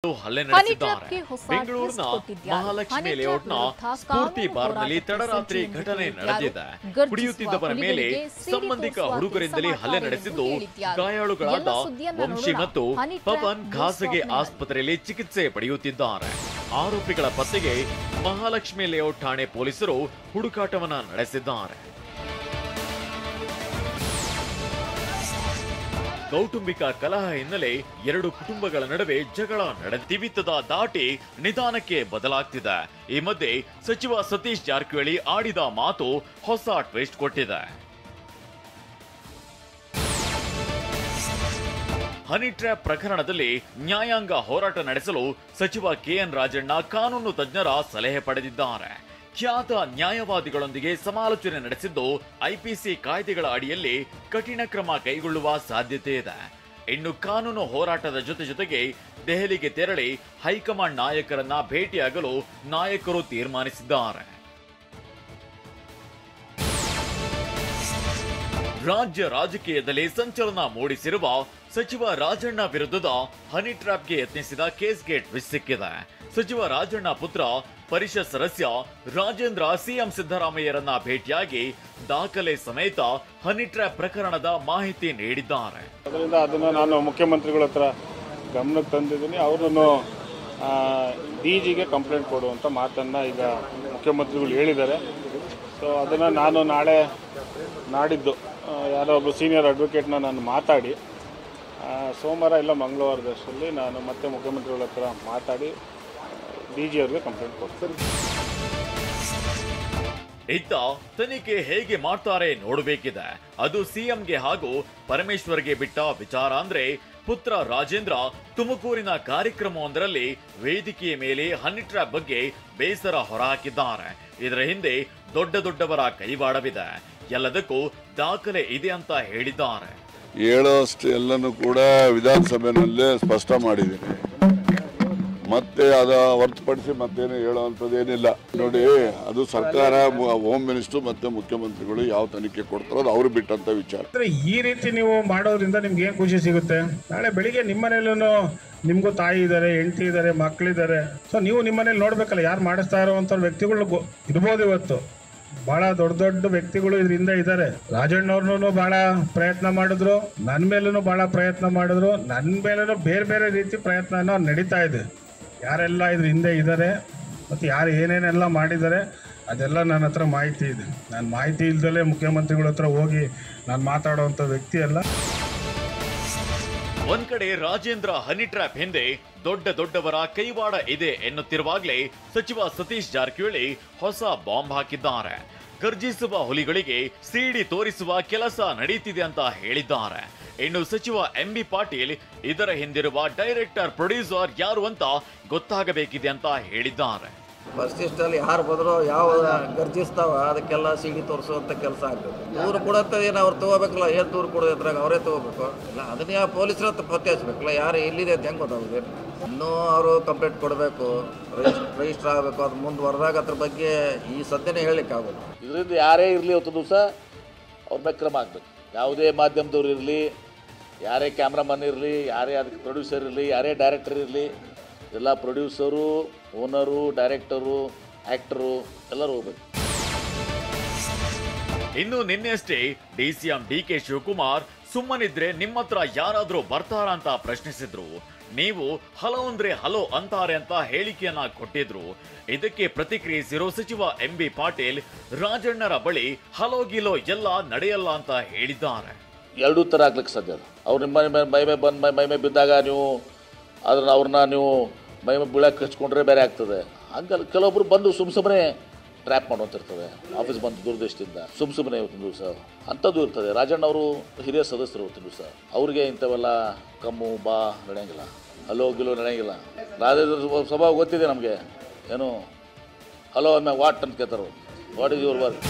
ಹಲ್ಲೆ ನಡೆಸಿದ್ದಾರೆ. ಬೆಂಗಳೂರಿನ ಮಹಾಲಕ್ಷ್ಮಿ ಲೇಔಟ್ನ ಸ್ಫೂರ್ತಿ ಬಾರ್ನಲ್ಲಿ ತಡರಾತ್ರಿ ಘಟನೆ ನಡೆದಿದೆ. ಕುಡಿಯುತ್ತಿದ್ದವರ ಮೇಲೆ ಸಂಬಂಧಿಕ ಹುಡುಗರಿಂದಲೇ ಹಲ್ಲೆ ನಡೆಸಿದ್ದು ಗಾಯಾಳುಗಳಾದ ವಂಶಿ ಮತ್ತು ಪವನ್ ಖಾಸಗಿ ಆಸ್ಪತ್ರೆಯಲ್ಲಿ ಚಿಕಿತ್ಸೆ ಪಡೆಯುತ್ತಿದ್ದಾರೆ. ಆರೋಪಿಗಳ ಪತ್ತೆಗೆ ಮಹಾಲಕ್ಷ್ಮಿ ಲೇಔಟ್ ಠಾಣೆ ಪೊಲೀಸರು ಹುಡುಕಾಟವನ್ನ ನಡೆಸಿದ್ದಾರೆ. ಕೌಟುಂಬಿಕ ಕಲಹ ಹಿನ್ನೆಲೆ ಎರಡು ಕುಟುಂಬಗಳ ನಡುವೆ ಜಗಳ ನಡೆದಿವಿತ್ತದ ದಾಟಿ ನಿಧಾನಕ್ಕೆ ಬದಲಾಗ್ತಿದೆ. ಈ ಮಧ್ಯೆ ಸಚಿವ ಸತೀಶ್ ಜಾರಕಿಹೊಳಿ ಆಡಿದ ಮಾತು ಹೊಸ ಟ್ವಿಸ್ಟ್ ಕೊಟ್ಟಿದೆ. ಹನಿ ಟ್ರ್ಯಾಪ್ ಪ್ರಕರಣದಲ್ಲಿ ನ್ಯಾಯಾಂಗ ಹೋರಾಟ ನಡೆಸಲು ಸಚಿವ ಕೆಎನ್ ರಾಜಣ್ಣ ಕಾನೂನು ತಜ್ಞರ ಸಲಹೆ ಪಡೆದಿದ್ದಾರೆ. ಖ್ಯಾತ ನ್ಯಾಯವಾದಿಗಳೊಂದಿಗೆ ಸಮಾಲೋಚನೆ ನಡೆಸಿದ್ದು ಐಪಿಸಿ ಕಾಯ್ದೆಗಳ ಅಡಿಯಲ್ಲಿ ಕಠಿಣ ಕ್ರಮ ಕೈಗೊಳ್ಳುವ ಸಾಧ್ಯತೆ ಇದೆ. ಇನ್ನು ಕಾನೂನು ಹೋರಾಟದ ಜೊತೆಗೆ ದೆಹಲಿಗೆ ತೆರಳಿ ಹೈಕಮಾಂಡ್ ನಾಯಕರನ್ನ ಭೇಟಿಯಾಗಲು ನಾಯಕರು ತೀರ್ಮಾನಿಸಿದ್ದಾರೆ. ರಾಜ್ಯ ರಾಜಕೀಯದಲ್ಲಿ ಸಂಚಲನ ಮೂಡಿಸಿರುವ ಸಚಿವ ರಾಜಣ್ಣ ವಿರುದ್ಧದ ಹನಿ ಟ್ರ್ಯಾಪ್ಗೆ ಯತ್ನಿಸಿದ ಕೇಸ್ಗೆ ಟ್ವಿಸ್ಟ್ ಸಿಕ್ಕಿದೆ. ಸಚಿವ ರಾಜಣ್ಣ ಪುತ್ರ ಪರಿಷತ್ ಸದಸ್ಯ ರಾಜೇಂದ್ರ ಸಿಎಂ ಸಿದ್ದರಾಮಯ್ಯರನ್ನ ಭೇಟಿಯಾಗಿ ದಾಖಲೆ ಸಮೇತ ಹನಿ ಟ್ರ್ಯಾಪ್ ಪ್ರಕರಣದ ಮಾಹಿತಿ ನೀಡಿದ್ದಾರೆ. ಅದರಿಂದ ಅದನ್ನು ನಾನು ಮುಖ್ಯಮಂತ್ರಿಗಳ ಹತ್ರ ಗಮನಕ್ಕೆ ತಂದಿದ್ದೀನಿ. ಅವರನ್ನು ಡಿಜಿಗೆ ಕಂಪ್ಲೇಂಟ್ ಕೊಡುವಂಥ ಮಾತನ್ನು ಈಗ ಮುಖ್ಯಮಂತ್ರಿಗಳು ಹೇಳಿದ್ದಾರೆ. ಸೊ ಅದನ್ನು ನಾನು ನಾಳೆ ನಾಡಿದ್ದು ಯಾರೋ ಒಬ್ಬರು ಸೀನಿಯರ್ ಅಡ್ವೊಕೇಟ್ನ ನಾನು ಮಾತಾಡಿ ಸೋಮವಾರ ಇಲ್ಲ ಮಂಗಳವಾರದಷ್ಟರಲ್ಲಿ ನಾನು ಮತ್ತೆ ಮುಖ್ಯಮಂತ್ರಿಗಳ ಹತ್ರ ಮಾತಾಡಿ ಡಿಜಿ ಅವರಿಗೆ ಕಂಪ್ಲೇಂಟ್ ಕೊಡ್ತೀನಿ. ಇತ್ತ ತನಿಖೆ ಹೇಗೆ ಮಾಡ್ತಾರೆ ನೋಡಬೇಕಿದೆ. ಅದು ಸಿಎಂಗೆ ಹಾಗೂ ಪರಮೇಶ್ವರ್ಗೆ ಬಿಟ್ಟ ವಿಚಾರ. ಅಂದ್ರೆ ಪುತ್ರ ರಾಜೇಂದ್ರ ತುಮಕೂರಿನ ಕಾರ್ಯಕ್ರಮವೊಂದರಲ್ಲಿ ವೇದಿಕೆಯ ಮೇಲೆ ಹನಿ ಟ್ರ್ಯಾಪ್ ಬಗ್ಗೆ ಬೇಸರ ಹೊರಹಾಕಿದ್ದಾರೆ. ಇದರ ಹಿಂದೆ ದೊಡ್ಡವರ ಕೈವಾಡವಿದೆ, ಎಲ್ಲದಕ್ಕೂ ದಾಖಲೆ ಇದೆ ಅಂತ ಹೇಳಿದ್ದಾರೆ. ಹೇಳೋಷ್ಟು ಎಲ್ಲನೂ ಕೂಡ ವಿಧಾನಸಭೆಯಲ್ಲೇ ಸ್ಪಷ್ಟ ಮಾಡಿದ್ದೀನಿ. ಮತ್ತೆ ಅದ ಹೊರತುಪಡಿಸಿ ಮತ್ತೇನು ಹೇಳುವಂಥದ್ದೇನಿಲ್ಲ. ನೋಡಿ, ಅದು ಸರ್ಕಾರ, ಹೋಮ್ ಮಿನಿಸ್ಟರ್ ಮತ್ತೆ ಮುಖ್ಯಮಂತ್ರಿಗಳು ಯಾವ ತನಿಖೆ ಕೊಡ್ತಾರೋ ಅದು ಅವ್ರು ಬಿಟ್ಟಂತ ವಿಚಾರ. ಈ ರೀತಿ ನೀವು ಮಾಡೋದ್ರಿಂದ ನಿಮ್ಗೆ ಏನ್ ಖುಷಿ ಸಿಗುತ್ತೆ? ನಾಳೆ ಬೆಳಿಗ್ಗೆ ನಿಮ್ಮ ಮನೇಲೂ ನಿಮ್ಗೂ ತಾಯಿ ಇದ್ದಾರೆ, ಹೆಂಡತಿ ಇದ್ದಾರೆ, ಮಕ್ಕಳಿದ್ದಾರೆ. ಸೊ ನೀವು ನಿಮ್ಮ ಮನೇಲಿ ನೋಡ್ಬೇಕಲ್ಲ, ಯಾರು ಮಾಡಿಸ್ತಾ ಇರುವಂತ ವ್ಯಕ್ತಿಗಳು ಇರ್ಬೋದು. ಇವತ್ತು ಬಹಳ ದೊಡ್ಡ ವ್ಯಕ್ತಿಗಳು ಇದರಿಂದ ಇದ್ದಾರೆ. ರಾಜಣ್ಣವ್ರನ್ನು ಬಹಳ ಪ್ರಯತ್ನ ಮಾಡಿದ್ರು, ನನ್ನ ಮೇಲೂ ಬಹಳ ಪ್ರಯತ್ನ ಮಾಡಿದ್ರು, ನನ್ನ ಮೇಲೂ ಬೇರೆ ರೀತಿ ಪ್ರಯತ್ನ ನಡೀತಾ ಇದೆ. ಯಾರೆಲ್ಲ ಇದ್ರ ಹಿಂದೆ ಇದ್ದಾರೆ ಮತ್ತು ಯಾರು ಏನೇನೆಲ್ಲ ಮಾಡಿದ್ದಾರೆ ಅದೆಲ್ಲ ನನ್ನ ಹತ್ರ ಮಾಹಿತಿ ಇದೆ. ನಾನು ಮಾಹಿತಿ ಇಲ್ದಲೇ ಮುಖ್ಯಮಂತ್ರಿಗಳ ಹತ್ರ ಹೋಗಿ ನಾನು ಮಾತಾಡುವಂಥ ವ್ಯಕ್ತಿ ಅಲ್ಲ. ಒಂದ್ ಕಡೆ ರಾಜೇಂದ್ರ ಹನಿ ಟ್ರ್ಯಾಪ್ ಹಿಂದೆ ದೊಡ್ಡವರ ಕೈವಾಡ ಇದೆ ಎನ್ನುತ್ತಿರುವಾಗಲೇ ಸಚಿವ ಸತೀಶ್ ಜಾರಕಿಹೊಳಿ ಹೊಸ ಬಾಂಬ್ ಹಾಕಿದ್ದಾರೆ. ಗರ್ಜಿಸುವ ಹುಲಿಗಳಿಗೆ ಸಿಡಿ ತೋರಿಸುವ ಕೆಲಸ ನಡೀತಿದೆ ಅಂತ ಹೇಳಿದ್ದಾರೆ. ಇನ್ನು ಸಚಿವ ಎಂಬಿ ಪಾಟೀಲ್ ಇದರ ಹಿಂದಿರುವ ಡೈರೆಕ್ಟರ್, ಪ್ರೊಡ್ಯೂಸರ್ ಯಾರು ಅಂತ ಗೊತ್ತಾಗಬೇಕಿದೆ ಅಂತ ಹೇಳಿದ್ದಾರೆ. ಪರಿಶಿಷ್ಟಲ್ಲಿ ಯಾರು ಬಂದರೂ ಯಾವ ಗರ್ಜಿಸ್ತಾವ ಅದಕ್ಕೆಲ್ಲ ಸಿಡಿ ತೋರಿಸುವಂಥ ಕೆಲಸ ಆಗ್ತದೆ. ದೂರು ಕೊಡೋಂಥದ್ದೇನು ಅವ್ರು ತೊಗೋಬೇಕಲ್ಲ, ಏನು ದೂರು ಕೊಡೋದ್ರಾಗ ಅವರೇ ತೊಗೋಬೇಕು. ಇಲ್ಲ ಅದನ್ನ ಯಾವ ಪೊಲೀಸರ ಹತ್ರ ಪತ್ತೆ ಹಚ್ಚಬೇಕಲ್ಲ, ಯಾರು ಎಲ್ಲಿದೆ ಅಂತ ಹೆಂಗೆ ಗೊತ್ತಾಗುತ್ತೆ? ಇನ್ನೂ ಅವರು ಕಂಪ್ಲೇಂಟ್ ಕೊಡಬೇಕು, ರಿಜಿಸ್ಟರ್ ಆಗಬೇಕು. ಅದು ಮುಂದುವರೆದಾಗ ಅದ್ರ ಬಗ್ಗೆ ಈ ಸದ್ಯನೇ ಹೇಳಲಿಕ್ಕೆ ಆಗೋದು. ಇದರಿಂದ ಯಾರೇ ಇರಲಿ ಅವತ್ತು ದಿವಸ ಅವ್ರ ಮೇಲೆ ಕ್ರಮ ಆಗಬೇಕು. ಯಾವುದೇ ಮಾಧ್ಯಮದವ್ರು ಇರಲಿ, ಯಾರೇ ಕ್ಯಾಮ್ರಾಮನ್ ಇರಲಿ, ಯಾರೇ ಅದಕ್ಕೆ ಪ್ರೊಡ್ಯೂಸರ್ ಇರಲಿ, ಯಾರೇ ಡೈರೆಕ್ಟರ್ ಇರಲಿ, ಎಲ್ಲ ಪ್ರೊಡ್ಯೂಸರು, ಓನರು, ಡೈರೆಕ್ಟರು, ಆ್ಯಕ್ಟರು ಎಲ್ಲರೂ ಹೋಗ್ಬೇಕು. ಇನ್ನು ನಿನ್ನೆಯಷ್ಟೇ ಡಿಸಿಎಂ ಡಿಕೆ ಶಿವಕುಮಾರ್ ಸುಮ್ಮನಿದ್ರೆ ನಿಮ್ಮ ಹತ್ರ ಯಾರಾದ್ರೂ ಬರ್ತಾರ ಅಂತ ಪ್ರಶ್ನಿಸಿದ್ರು. ನೀವು ಹಲೋ ಅಂದ್ರೆ ಹಲೋ ಅಂತಾರೆ ಅಂತ ಹೇಳಿಕೆಯನ್ನ ಕೊಟ್ಟಿದ್ರು. ಇದಕ್ಕೆ ಪ್ರತಿಕ್ರಿಯಿಸಿರೋ ಸಚಿವ ಎಂಬಿ ಪಾಟೀಲ್ ರಾಜಣ್ಣರ ಬಳಿ ಹಲೋ ಗಿಲೋ ಎಲ್ಲ ನಡೆಯಲ್ಲ ಅಂತ ಹೇಳಿದ್ದಾರೆ. ಎರಡೂ ಥರ ಆಗ್ಲಿಕ್ಕೆ ಸಾಧ್ಯ. ಅವ್ರು ನಿಮ್ಮ ಮೈ ಮೇ ಬಿದ್ದಾಗ ನೀವು ಅವ್ರನ್ನ ನೀವು ಮೈ ಬೀಳಕ್ಕೆ ಹಚ್ಕೊಂಡ್ರೆ ಬೇರೆ ಆಗ್ತದೆ. ಹಂಗಲ್ಲ, ಕೆಲವೊಬ್ರು ಬಂದು ಸುಮ್ಮನೆ ಟ್ರ್ಯಾಪ್ ಮಾಡುವಂತಿರ್ತದೆ. ಆಫೀಸ್ ಬಂದು ದೂರದೃಷ್ಟಿಯಿಂದ ಸುಮ್ಮನೆ ಇವತ್ತಿನ ದಿವಸ ಅಂಥದ್ದು ಇರ್ತದೆ. ರಾಜಣ್ಣ ಅವರು ಹಿರಿಯ ಸದಸ್ಯರು ಇವತ್ತಿನ ದಿವಸ, ಅವ್ರಿಗೆ ಇಂಥವೆಲ್ಲ ಕಮ್ಮು ಬಾ ನಡೆಯಂಗಿಲ್ಲ, ಹಲೋ ಗಿಲೋ ನಡೆಯಂಗಿಲ್ಲ. ರಾಜೇಂದ್ರ ಸ್ವಭಾವ ಗೊತ್ತಿದೆ ನಮಗೆ. ಏನು ಹಲೋ ಆಮೇಲೆ ವಾಟ್ ಅಂತ ಕೇಳ್ತಾರೆ. What is your work?